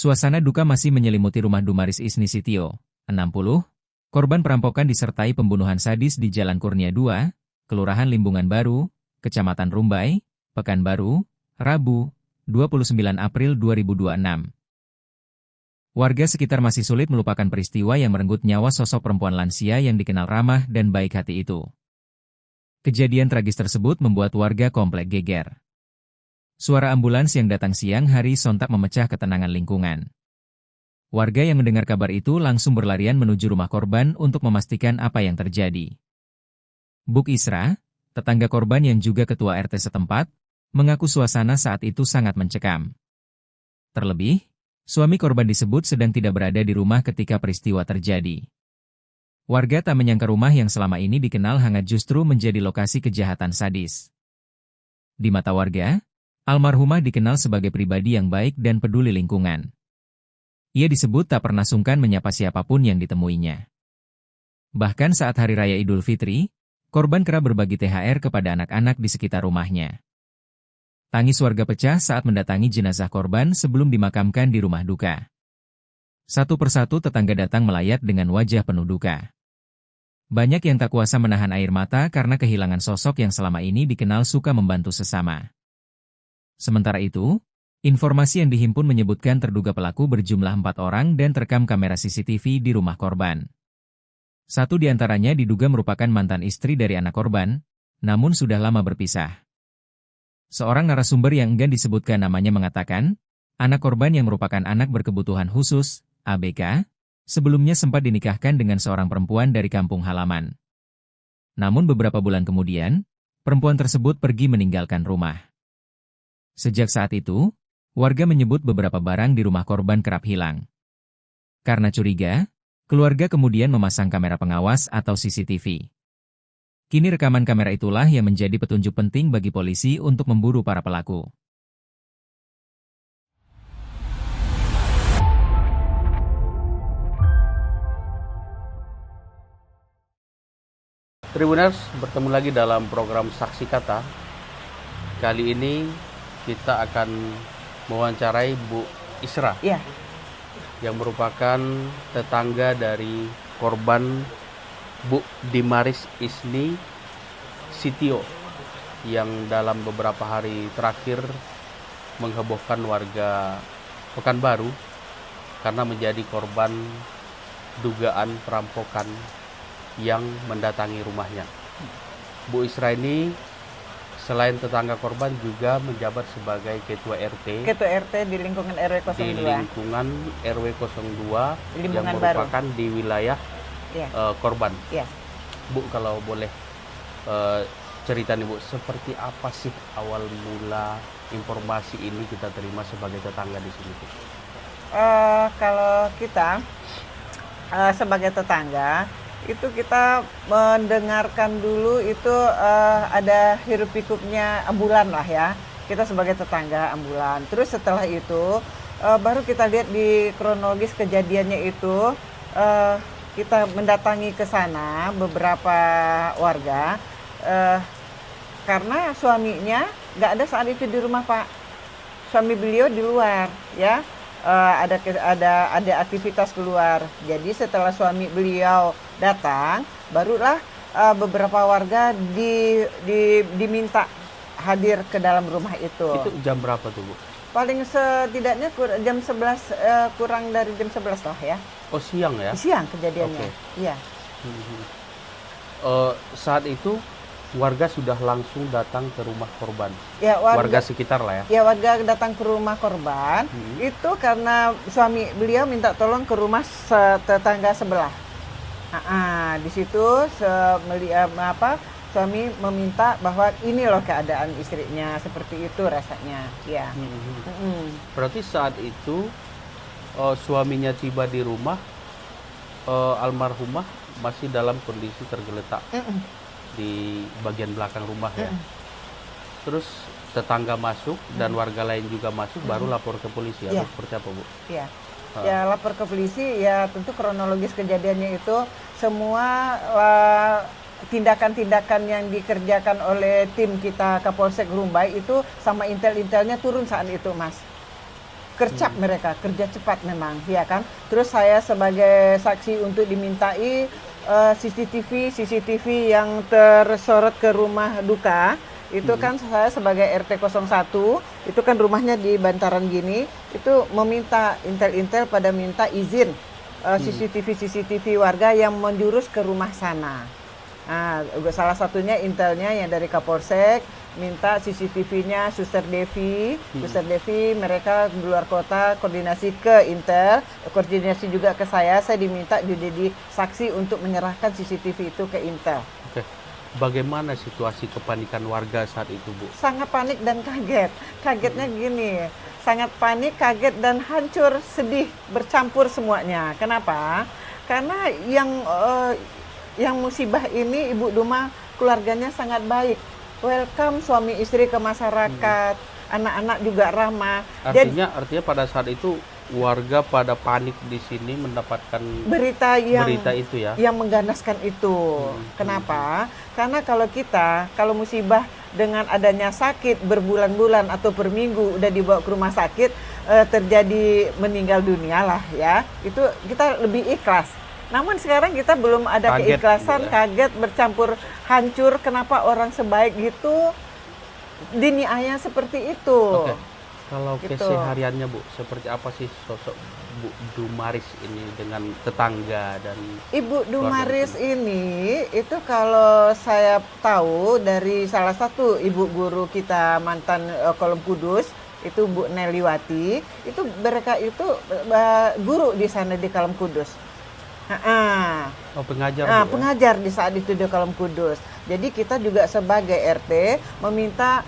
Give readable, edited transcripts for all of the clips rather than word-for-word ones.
Suasana duka masih menyelimuti rumah Dumaris Isni Sitio, 60, korban perampokan disertai pembunuhan sadis di Jalan Kurnia 2, Kelurahan Limbungan Baru, Kecamatan Rumbai, Pekanbaru, Rabu, 29 April 2026. Warga sekitar masih sulit melupakan peristiwa yang merenggut nyawa sosok perempuan lansia yang dikenal ramah dan baik hati itu. Kejadian tragis tersebut membuat warga komplek geger. Suara ambulans yang datang siang hari sontak memecah ketenangan lingkungan. Warga yang mendengar kabar itu langsung berlarian menuju rumah korban untuk memastikan apa yang terjadi. Buk Isra, tetangga korban yang juga ketua RT setempat, mengaku suasana saat itu sangat mencekam. Terlebih, suami korban disebut sedang tidak berada di rumah ketika peristiwa terjadi. Warga tak menyangka rumah yang selama ini dikenal hangat justru menjadi lokasi kejahatan sadis. Di mata warga, almarhumah dikenal sebagai pribadi yang baik dan peduli lingkungan. Ia disebut tak pernah sungkan menyapa siapapun yang ditemuinya. Bahkan saat Hari Raya Idul Fitri, korban kerap berbagi THR kepada anak-anak di sekitar rumahnya. Tangis warga pecah saat mendatangi jenazah korban sebelum dimakamkan di rumah duka. Satu persatu tetangga datang melayat dengan wajah penuh duka. Banyak yang tak kuasa menahan air mata karena kehilangan sosok yang selama ini dikenal suka membantu sesama. Sementara itu, informasi yang dihimpun menyebutkan terduga pelaku berjumlah 4 orang dan terekam kamera CCTV di rumah korban. Satu di antaranya diduga merupakan mantan istri dari anak korban, namun sudah lama berpisah. Seorang narasumber yang enggan disebutkan namanya mengatakan, anak korban yang merupakan anak berkebutuhan khusus, ABK, sebelumnya sempat dinikahkan dengan seorang perempuan dari kampung halaman. Namun beberapa bulan kemudian, perempuan tersebut pergi meninggalkan rumah. Sejak saat itu, warga menyebut beberapa barang di rumah korban kerap hilang. Karena curiga, keluarga kemudian memasang kamera pengawas atau CCTV. Kini rekaman kamera itulah yang menjadi petunjuk penting bagi polisi untuk memburu para pelaku. Tribuners, bertemu lagi dalam program Saksi Kata. Kali ini kita akan mewawancarai Bu Isra, yang merupakan tetangga dari korban Bu Dumaris Isni Sitio yang dalam beberapa hari terakhir menghebohkan warga Pekanbaru karena menjadi korban dugaan perampokan yang mendatangi rumahnya. Bu Isra ini selain tetangga korban juga menjabat sebagai ketua RT. Ketua RT di lingkungan RW 02. Di lingkungan RW 02 yang merupakan baru di wilayah korban. Bu, kalau boleh cerita nih Bu, seperti apa sih awal mula informasi ini kita terima sebagai tetangga di sini? Kalau kita sebagai tetangga itu kita mendengarkan dulu itu ada hiruk pikuknya ambulan lah ya. Kita sebagai tetangga ambulan. Terus setelah itu baru kita lihat di kronologis kejadiannya itu kita mendatangi ke sana beberapa warga karena suaminya nggak ada saat itu di rumah Pak. Suami beliau di luar ya. Ada aktivitas keluar. Jadi setelah suami beliau datang, barulah beberapa warga diminta hadir ke dalam rumah itu. Itu jam berapa tuh Bu? Paling setidaknya jam 11, kurang dari jam 11 lah ya. Oh, siang ya? Siang kejadiannya. Iya. Saat itu warga sudah langsung datang ke rumah korban. Ya, warga sekitar lah ya. Ya, warga datang ke rumah korban. Itu karena suami beliau minta tolong ke rumah tetangga sebelah. Di situ suami meminta bahwa ini loh keadaan istrinya, seperti itu rasanya. Ya. Berarti saat itu suaminya tiba di rumah, almarhumah masih dalam kondisi tergeletak di bagian belakang rumah ya. Terus tetangga masuk dan warga lain juga masuk, baru lapor ke polisi atau seperti apa Bu? Iya. Ya, lapor ke polisi, ya tentu kronologis kejadiannya itu semua tindakan-tindakan yang dikerjakan oleh tim kita Kapolsek Rumbai itu sama intel-intelnya turun saat itu Mas. Kerja cepat memang, ya kan. Terus saya sebagai saksi untuk dimintai CCTV yang tersorot ke rumah duka. Itu kan saya sebagai RT 01, itu kan rumahnya di bantaran gini, itu meminta intel pada minta izin CCTV warga yang menjurus ke rumah sana. Nah, salah satunya intelnya yang dari Kapolsek minta CCTV-nya Suster Devi. Suster Devi mereka di luar kota koordinasi ke Intel, koordinasi juga ke saya diminta jadi saksi untuk menyerahkan CCTV itu ke Intel. Oke. Bagaimana situasi kepanikan warga saat itu, Bu? Sangat panik dan kaget. Kagetnya gini, sangat panik, kaget dan hancur, sedih, bercampur semuanya. Kenapa? Karena yang musibah ini Ibu Duma keluarganya sangat baik. Welcome suami istri ke masyarakat, anak-anak juga ramah. Artinya pada saat itu warga pada panik di sini mendapatkan berita itu ya, yang mengganaskan itu. Kenapa? Karena kalau musibah dengan adanya sakit berbulan-bulan atau per minggu udah dibawa ke rumah sakit, terjadi meninggal dunia lah ya, itu kita lebih ikhlas. Namun sekarang kita belum ada keikhlasan, kaget, bercampur hancur. Kenapa orang sebaik gitu diniaya seperti itu? Oke. Kalau kesehariannya, Bu, seperti apa sih sosok Bu Dumaris ini dengan tetangga dan Ibu Dumaris ini itu kalau saya tahu dari salah satu ibu guru kita mantan Kolom Kudus, itu Bu Neliwati, itu mereka itu guru di sana di Kolom Kudus. Pengajar. Pengajar di saat itu di Kolom Kudus. Jadi kita juga sebagai RT meminta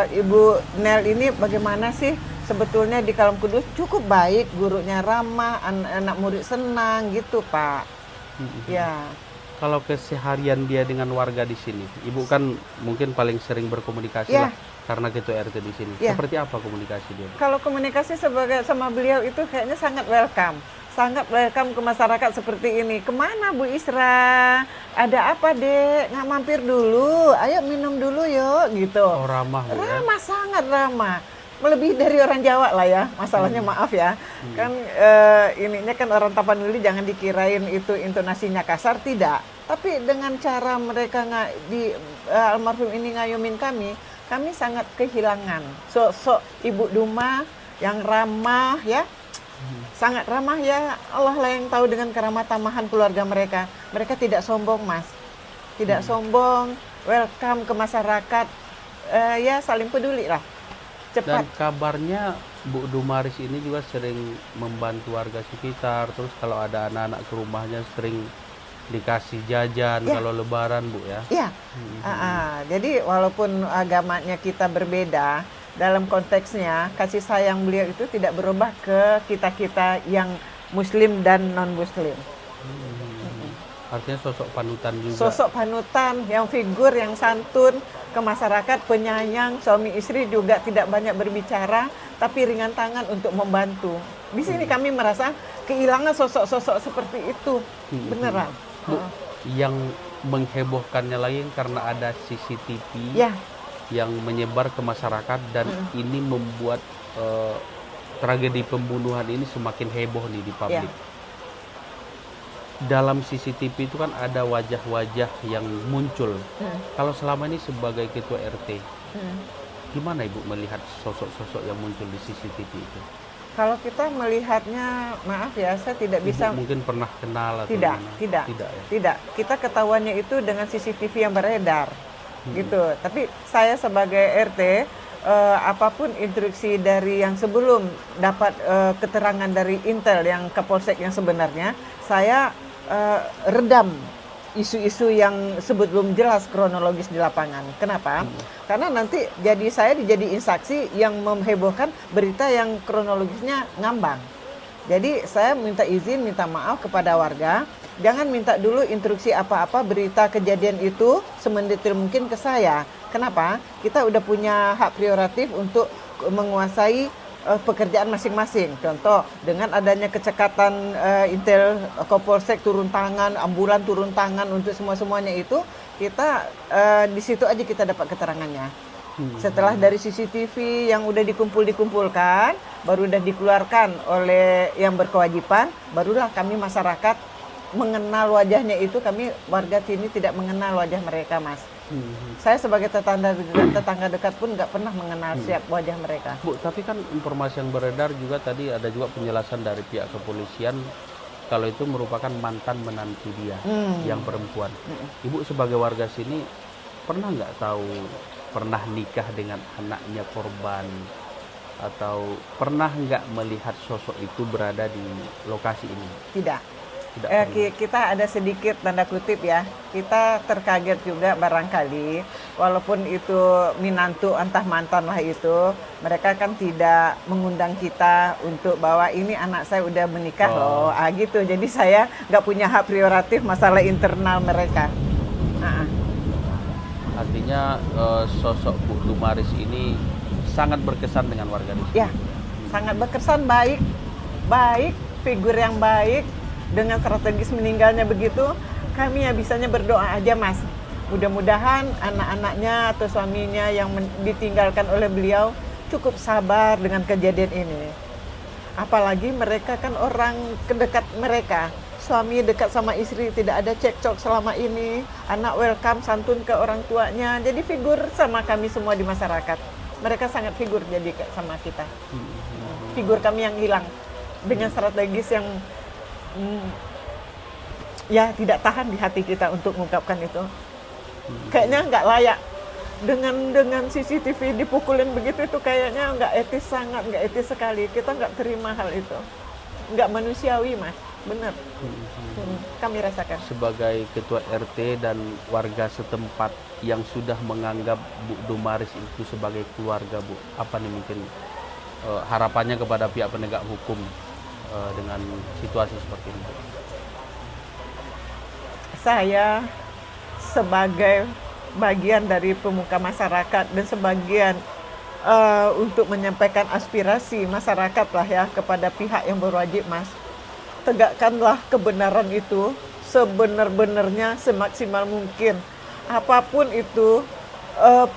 Ibu Nel ini bagaimana sih sebetulnya di Kolom Kudus cukup baik, gurunya ramah, anak murid senang gitu, Pak. Ya. Kalau keseharian dia dengan warga di sini, Ibu kan mungkin paling sering berkomunikasi lah karena ketua RT di sini. Seperti apa komunikasi dia, Bu? Kalau komunikasi sama beliau itu kayaknya sangat welcome ke masyarakat seperti ini. Kemana Bu Isra? Ada apa Dek? Nggak mampir dulu? Ayo minum dulu yuk gitu. Oh, ramah Bu, ramah, sangat ramah. Melebihi dari orang Jawa lah ya. Masalahnya maaf ya. Kan ininya kan orang Tapanuli, jangan dikirain itu intonasinya kasar, tidak. Tapi dengan cara mereka almarhum ini ngayumin kami sangat kehilangan sosok Ibu Duma yang ramah ya. Sangat ramah ya, Allah lah yang tahu dengan keramat tamahan keluarga mereka. Mereka tidak sombong, Mas. Tidak sombong, welcome ke masyarakat. Ya saling peduli lah. Cepat. Dan kabarnya Bu Dumaris ini juga sering membantu warga sekitar. Terus kalau ada anak-anak ke rumahnya sering dikasih jajan kalau lebaran, Bu ya. Iya. Jadi walaupun agamanya kita berbeda, dalam konteksnya kasih sayang beliau itu tidak berubah ke kita-kita yang muslim dan non-muslim. Artinya sosok panutan juga. Sosok panutan, yang figur, yang santun ke masyarakat, penyayang, suami istri juga tidak banyak berbicara, tapi ringan tangan untuk membantu. Di sini kami merasa kehilangan sosok-sosok seperti itu, beneran. Bu, yang menghebohkannya lagi karena ada CCTV. Yang menyebar ke masyarakat dan ini membuat tragedi pembunuhan ini semakin heboh nih di publik. Dalam CCTV itu kan ada wajah-wajah yang muncul. Kalau selama ini sebagai ketua RT, gimana Ibu melihat sosok-sosok yang muncul di CCTV itu? Kalau kita melihatnya, maaf ya, saya tidak bisa. Ibu mungkin pernah kenal atau tidak. Kita ketahuannya itu dengan CCTV yang beredar. Gitu. Tapi saya sebagai RT, apapun instruksi dari yang sebelum dapat keterangan dari Intel yang Kapolsek yang sebenarnya, saya redam isu-isu yang sebelum jelas kronologis di lapangan. Kenapa? Karena nanti saya dijadiin saksi yang menghebohkan berita yang kronologisnya ngambang. Jadi saya minta izin, minta maaf kepada warga. Jangan minta dulu instruksi apa-apa berita kejadian itu semendetail mungkin ke saya. Kenapa? Kita udah punya hak prioritatif untuk menguasai pekerjaan masing-masing. Contoh, dengan adanya kecekatan Intel Kapolsek turun tangan, ambulan turun tangan untuk semua-semuanya itu, kita di situ aja kita dapat keterangannya. Setelah dari CCTV yang udah dikumpulkan, baru udah dikeluarkan oleh yang berkewajiban, barulah kami masyarakat mengenal wajahnya itu. Kami warga sini tidak mengenal wajah mereka, Mas. Saya sebagai tetangga dekat pun nggak pernah mengenal siap wajah mereka. Bu, tapi kan informasi yang beredar juga tadi ada juga penjelasan dari pihak kepolisian kalau itu merupakan mantan menantu dia yang perempuan. Ibu sebagai warga sini pernah nggak tahu, pernah nikah dengan anaknya korban, atau pernah nggak melihat sosok itu berada di lokasi ini? Tidak. Kita ada sedikit tanda kutip ya, kita terkaget juga barangkali, walaupun itu minantu entah mantan lah itu, mereka kan tidak mengundang kita untuk bahwa ini anak saya udah menikah loh, gitu. Jadi saya nggak punya hak prerogatif masalah internal mereka. Artinya sosok Bu Dumaris ini sangat berkesan dengan warga di sini. Ya, sangat berkesan, baik, figur yang baik. Dengan strategis meninggalnya begitu, kami ya bisanya berdoa aja, Mas. Mudah-mudahan anak-anaknya atau suaminya yang ditinggalkan oleh beliau cukup sabar dengan kejadian ini. Apalagi mereka kan orang kedekat mereka. Suami dekat sama istri, tidak ada cekcok selama ini. Anak welcome, santun ke orang tuanya. Jadi figur sama kami semua di masyarakat. Mereka sangat figur jadi sama kita. Figur kami yang hilang dengan strategis yang ya tidak tahan di hati kita untuk mengungkapkan itu. Kayaknya nggak layak dengan CCTV dipukulin begitu, itu kayaknya nggak etis, sangat nggak etis sekali. Kita nggak terima hal itu, nggak manusiawi, Mas. Benar. Kami rasakan sebagai ketua RT dan warga setempat yang sudah menganggap Bu Dumaris itu sebagai keluarga, Bu, apa nih mungkin harapannya kepada pihak penegak hukum dengan situasi seperti ini? Saya sebagai bagian dari pemuka masyarakat dan sebagian untuk menyampaikan aspirasi masyarakat lah ya kepada pihak yang berwajib, Mas. Tegakkanlah kebenaran itu sebenar-benarnya, semaksimal mungkin. Apapun itu,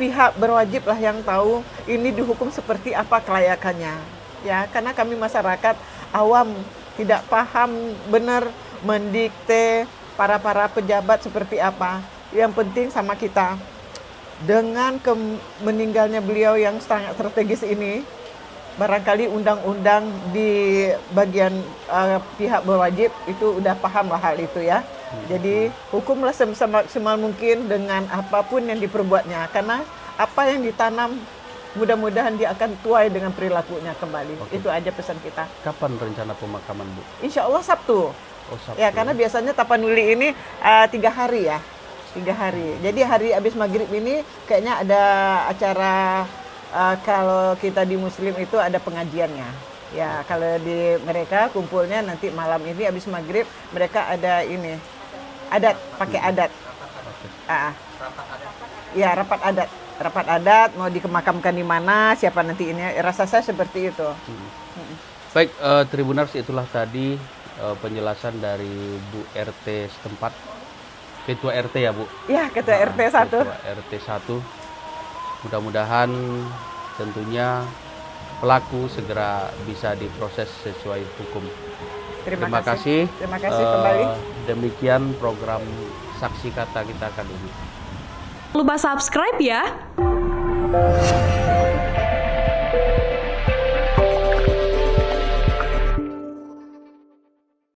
pihak berwajib lah yang tahu ini dihukum seperti apa kelayakannya. Ya, karena kami masyarakat awam tidak paham benar mendikte para pejabat seperti apa. Yang penting sama kita, dengan meninggalnya beliau yang sangat strategis ini, barangkali undang-undang di bagian pihak berwajib itu udah paham lah hal itu ya. Jadi hukumlah semaksimal mungkin dengan apapun yang diperbuatnya, karena apa yang ditanam mudah-mudahan dia akan tuai dengan perilakunya kembali. Itu aja pesan kita. Kapan rencana pemakaman, Bu? Insya Allah Sabtu. Oh, Sabtu. Ya, karena biasanya Tapanuli ini 3 hari ya. 3 hari. Jadi hari habis maghrib ini kayaknya ada acara, kalau kita di Muslim itu ada pengajiannya. Ya, kalau di mereka kumpulnya nanti malam ini habis maghrib, mereka ada ini, adat, pakai adat. Ya, rapat adat, mau dikemakamkan di mana, siapa nanti ini, rasa saya seperti itu. Baik, Tribuners, itulah tadi penjelasan dari Bu RT setempat, Ketua RT ya, Bu? Ya, Ketua RT 1. Ketua RT 1. Mudah-mudahan tentunya pelaku segera bisa diproses sesuai hukum. Terima kasih. Terima kasih kembali. Demikian program Saksi Kata kita kali ini. Lupa subscribe ya.